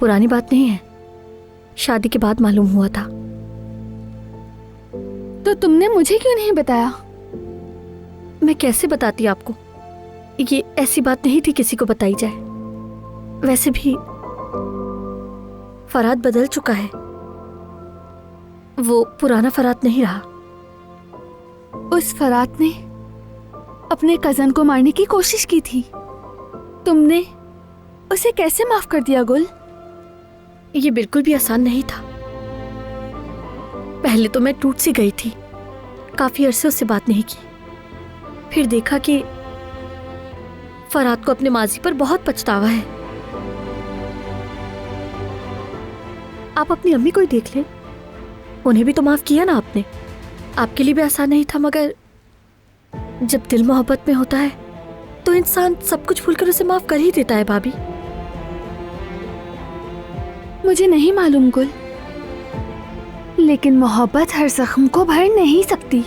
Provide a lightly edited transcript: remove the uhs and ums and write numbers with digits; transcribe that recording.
पुरानी बात नहीं है, शादी के बाद मालूम हुआ था। तो तुमने मुझे क्यों नहीं बताया? मैं कैसे बताती आपको, ये ऐसी बात नहीं थी किसी को बताई जाए। वैसे भी फराद बदल चुका है, वो पुराना फराद नहीं रहा। उस फरात ने अपने कजन को मारने की कोशिश की थी, तुमने उसे कैसे माफ कर दिया गुल? ये बिल्कुल भी आसान नहीं था। पहले तो मैं टूट सी गई थी, काफी अरसे उससे बात नहीं की। फिर देखा कि फराद को अपने माजी पर बहुत पछतावा है। आप अपनी अम्मी को ही देख लें, उन्हें भी तो माफ किया ना आपने। आपके लिए भी आसान नहीं था, मगर जब दिल मोहब्बत में होता है तो इंसान सब कुछ भूलकर उसे माफ कर ही देता है भाभी। मुझे नहीं मालूम गुल, लेकिन मोहब्बत हर जख्म को भर नहीं सकती।